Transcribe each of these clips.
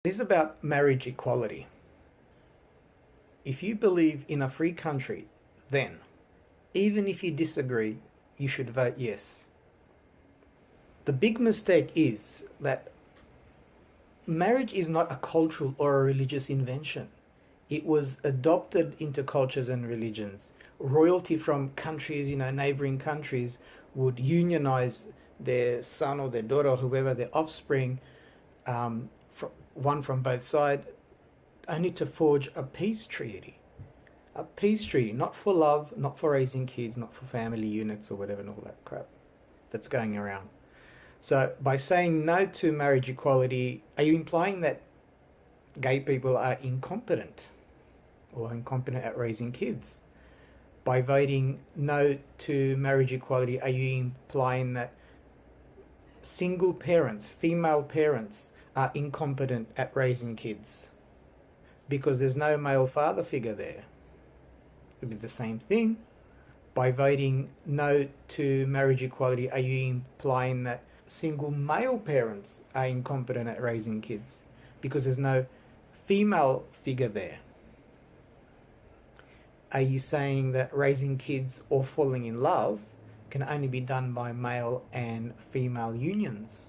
This is about marriage equality. If you believe in a free country, then, even if you disagree, you should vote yes. The big mistake is that marriage is not a cultural or a religious invention. It was adopted into cultures and religions. Royalty from countries, neighboring countries, would unionize their son or their daughter or whoever, their offspring, one from both sides, only to forge a peace treaty. A peace treaty, not for love, not for raising kids, not for family units or whatever and all that crap that's going around. So by saying no to marriage equality, are you implying that gay people are incompetent or incompetent at raising kids? By voting no to marriage equality, are you implying that single parents, female parents, are incompetent at raising kids because there's no male father figure there? It would be the same thing. By voting no to marriage equality, are you implying that single male parents are incompetent at raising kids because there's no female figure there? Are you saying that raising kids or falling in love can only be done by male and female unions?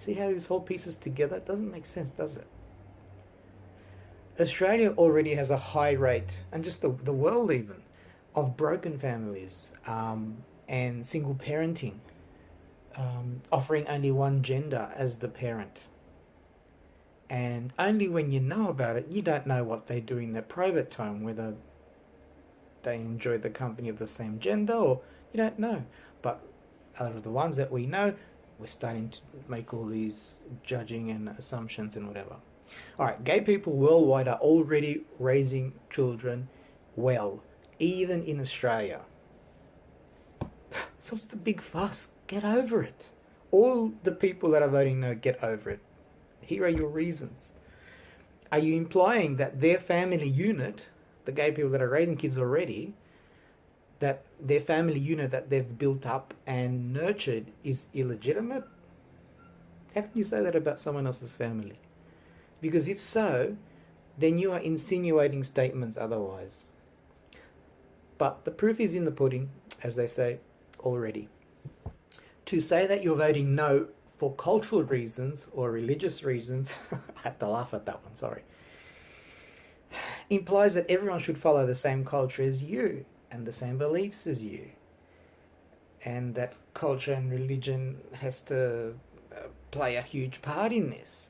See how this whole pieces together? It doesn't make sense, does it? Australia already has a high rate, and just the world even, of broken families and single parenting, offering only one gender as the parent. And only when you know about it, you don't know what they do in their private time, whether they enjoy the company of the same gender or you don't know. But out of the ones that we know, we're starting to make all these judging and assumptions and whatever. All right, gay people worldwide are already raising children well, even in Australia. So what's the big fuss? Get over it. All the people that are voting no, get over it. Here are your reasons. Are you implying that their family unit, the gay people that are raising kids already, that their family unit that they've built up and nurtured is illegitimate? How can you say that about someone else's family? Because if so, then you are insinuating statements otherwise. But the proof is in the pudding, as they say, already. To say that you're voting no for cultural reasons or religious reasons, I have to laugh at that one, sorry, implies that everyone should follow the same culture as you and the same beliefs as you. And that culture and religion has to play a huge part in this.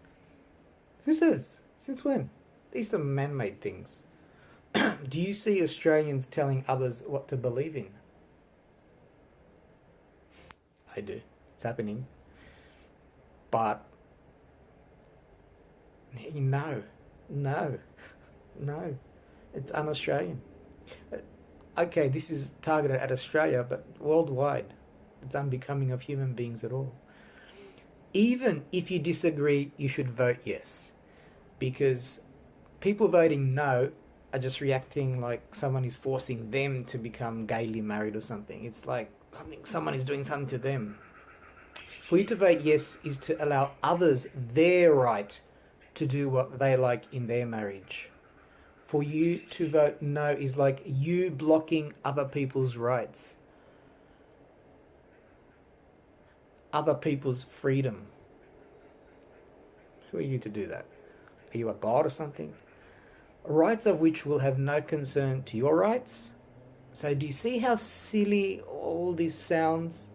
Who says? Since when? These are man-made things. Do you see Australians telling others what to believe in? I do. It's happening. But no, no, no. It's un-Australian. Okay, this is targeted at Australia, but worldwide. It's unbecoming of human beings at all. Even if you disagree, you should vote yes. Because people voting no are just reacting like someone is forcing them to become gaily married or something. It's like someone is doing something to them. For you to vote yes is to allow others their right to do what they like in their marriage. For you to vote no is like you blocking other people's rights, other people's freedom. Who are you to do that? Are you a god or something? Rights of which will have no concern to your rights. So do you see how silly all this sounds?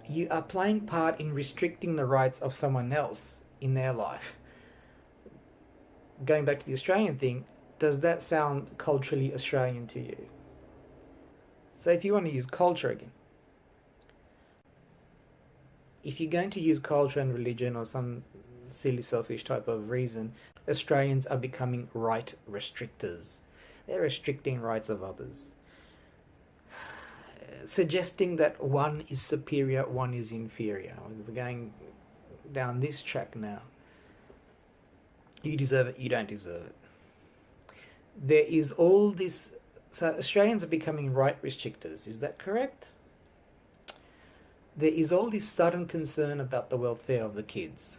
You are playing part in restricting the rights of someone else in their life. Going back to the Australian thing, does that sound culturally Australian to you? So if you want to use culture again, if you're going to use culture and religion or some silly selfish type of reason, Australians are becoming right restrictors. They're restricting rights of others. Suggesting that one is superior, one is inferior. We're going down this track now. You deserve it, you don't deserve it. There is all this... So Australians are becoming right restrictors, is that correct? There is all this sudden concern about the welfare of the kids.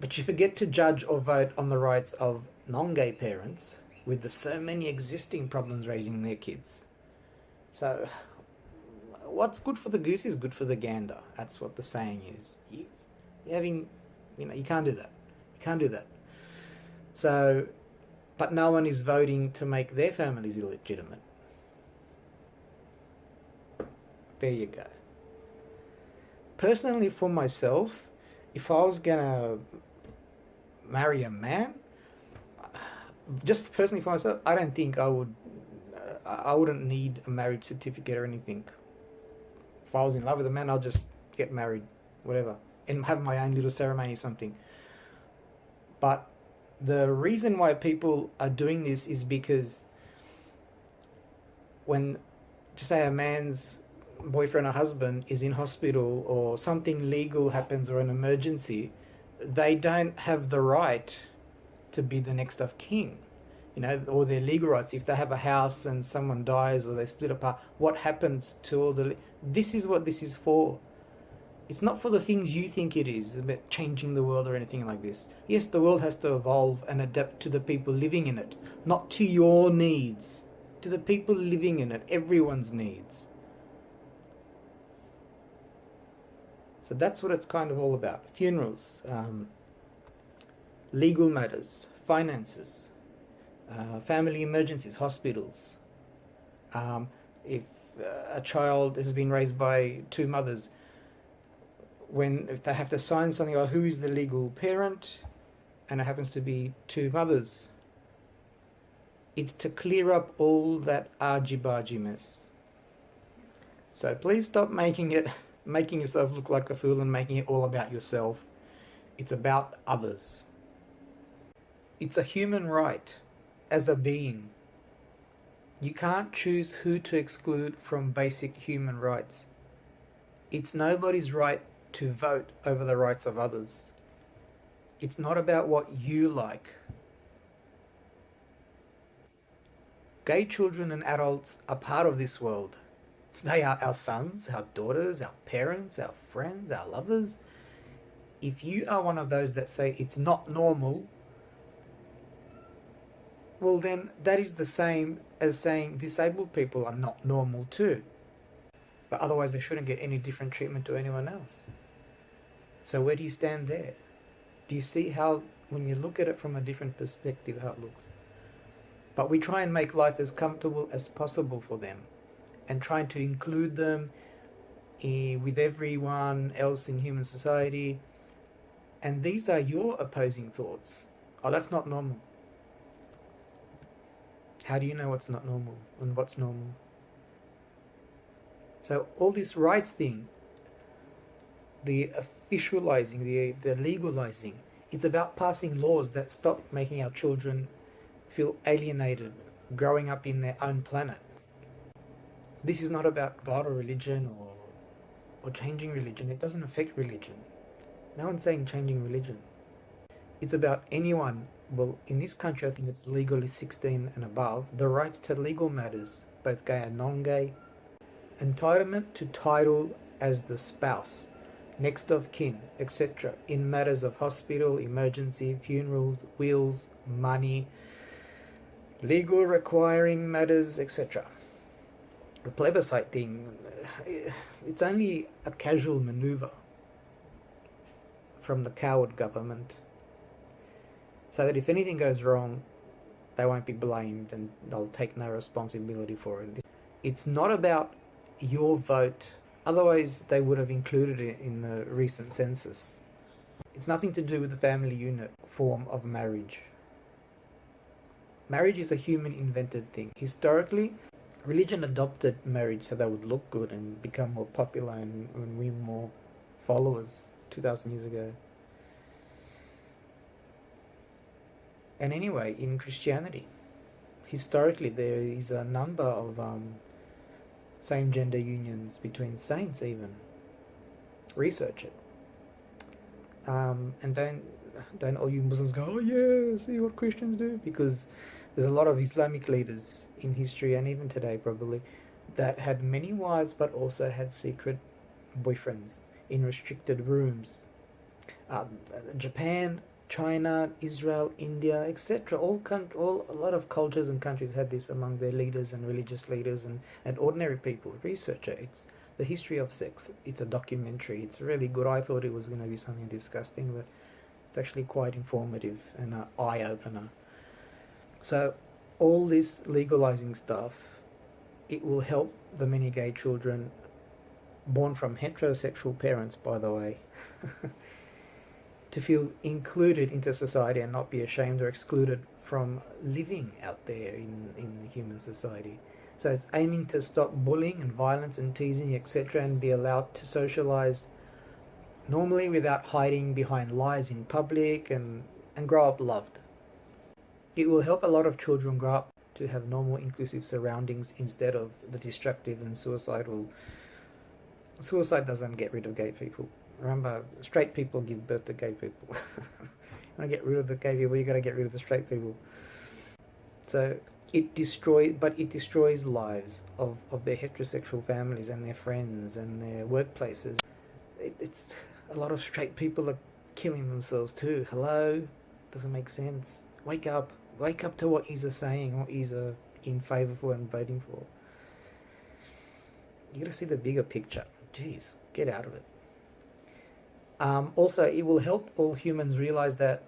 But you forget to judge or vote on the rights of non-gay parents with the so many existing problems raising their kids. So what's good for the goose is good for the gander. That's what the saying is. You can't do that. You can't do that. So, but no one is voting to make their families illegitimate. There you go. Personally, for myself, if I was gonna marry a man, just personally for myself, I don't think I would. I wouldn't need a marriage certificate or anything. If I was in love with a man, I'll just get married, whatever, and have my own little ceremony or something. But the reason why people are doing this is because when, just say, a man's boyfriend or husband is in hospital or something legal happens or an emergency, they don't have the right to be the next of kin, or their legal rights. If they have a house and someone dies or they split apart, what happens to all the... This is what this is for. It's not for the things you think it is, about changing the world or anything like this. Yes, the world has to evolve and adapt to the people living in it, not to your needs, to the people living in it, everyone's needs. So that's what it's kind of all about. Funerals, legal matters, finances, family emergencies, hospitals. If a child has been raised by two mothers, if they have to sign something about who is the legal parent, and it happens to be two mothers, it's to clear up all that argy-bargy mess. So please stop making yourself look like a fool and making it all about yourself. It's about others. It's a human right as a being. You can't choose who to exclude from basic human rights. It's nobody's right to vote over the rights of others. It's not about what you like. Gay children and adults are part of this world. They are our sons, our daughters, our parents, our friends, our lovers. If you are one of those that say it's not normal, well then that is the same as saying disabled people are not normal too. But otherwise they shouldn't get any different treatment to anyone else. So where do you stand there? Do you see how, when you look at it from a different perspective, how it looks? But we try and make life as comfortable as possible for them, and trying to include them with everyone else in human society. And these are your opposing thoughts. Oh, that's not normal. How do you know what's not normal and what's normal? So all this rights thing, the officializing, the legalizing, it's about passing laws that stop making our children feel alienated, growing up in their own planet. This is not about God or religion or changing religion. It doesn't affect religion. No one's saying changing religion. It's about anyone, well, in this country I think it's legally 16 and above, the rights to legal matters, both gay and non-gay, entitlement to title as the spouse, next of kin, etc., in matters of hospital, emergency, funerals, wills, money, legal requiring matters, etc. The plebiscite thing, it's only a casual maneuver from the coward government, so that if anything goes wrong, they won't be blamed and they'll take no responsibility for it. It's not about your vote, otherwise they would have included it in the recent census. It's nothing to do with the family unit form of marriage. Marriage is a human invented thing. Historically, religion adopted marriage so that would look good and become more popular and win more followers 2,000 years ago. And anyway, in Christianity, historically there is a number of same-gender unions between saints even. Research it. And don't all you Muslims go, oh yeah, see what Christians do? Because there's a lot of Islamic leaders in history, and even today probably, that had many wives but also had secret boyfriends in restricted rooms. Japan China, Israel, India, etc. All a lot of cultures and countries had this among their leaders and religious leaders and ordinary people. Research it. It's the history of sex. It's a documentary. It's really good. I thought it was going to be something disgusting, but it's actually quite informative and an eye opener. So, all this legalizing stuff, it will help the many gay children born from heterosexual parents, by the way, to feel included into society and not be ashamed or excluded from living out there in the human society. So it's aiming to stop bullying and violence and teasing, etc., and be allowed to socialize normally without hiding behind lies in public and grow up loved. It will help a lot of children grow up to have normal, inclusive surroundings instead of the destructive and suicidal. Suicide doesn't get rid of gay people. Remember, straight people give birth to gay people. You want to get rid of the gay people, you got to get rid of the straight people. So it destroys lives of their heterosexual families and their friends and their workplaces. It's a lot of straight people are killing themselves too. Hello, doesn't make sense. Wake up to what he's saying, what he's in favour for and voting for. You got to see the bigger picture. Jeez, get out of it. Also, it will help all humans realize that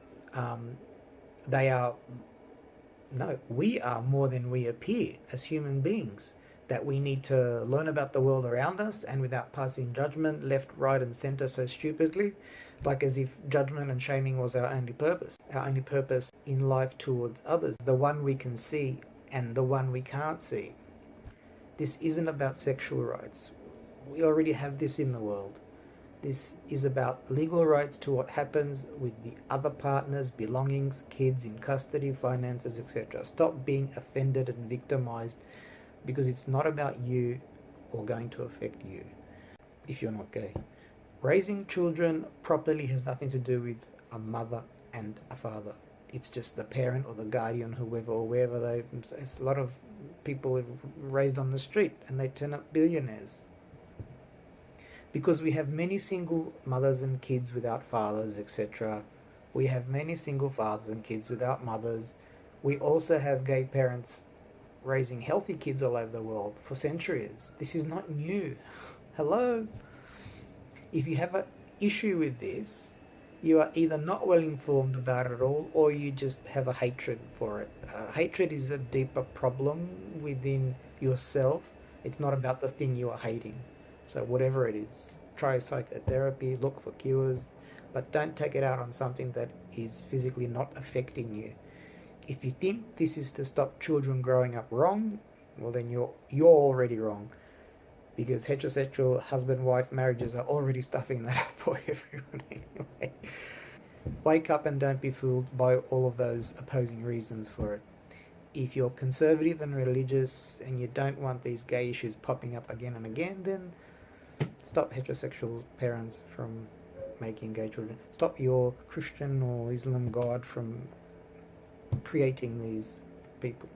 we are more than we appear as human beings. That we need to learn about the world around us and without passing judgment left, right, and centre so stupidly, like as if judgment and shaming was our only purpose. Our only purpose in life towards others, the one we can see and the one we can't see. This isn't about sexual rights. We already have this in the world. This is about legal rights to what happens with the other partner's belongings, kids in custody, finances, etc. Stop being offended and victimized because it's not about you or going to affect you if you're not gay. Raising children properly has nothing to do with a mother and a father. It's just the parent or the guardian, whoever or wherever it's a lot of people raised on the street and they turn up billionaires. Because we have many single mothers and kids without fathers, etc. We have many single fathers and kids without mothers. We also have gay parents raising healthy kids all over the world for centuries. This is not new. Hello? If you have an issue with this, you are either not well informed about it at all or you just have a hatred for it. Hatred is a deeper problem within yourself. It's not about the thing you are hating. So whatever it is, try psychotherapy, look for cures, but don't take it out on something that is physically not affecting you. If you think this is to stop children growing up wrong, well then you're already wrong. Because heterosexual husband-wife marriages are already stuffing that up for everyone anyway. Wake up and don't be fooled by all of those opposing reasons for it. If you're conservative and religious and you don't want these gay issues popping up again and again, then stop heterosexual parents from making gay children. Stop your Christian or Islam God from creating these people.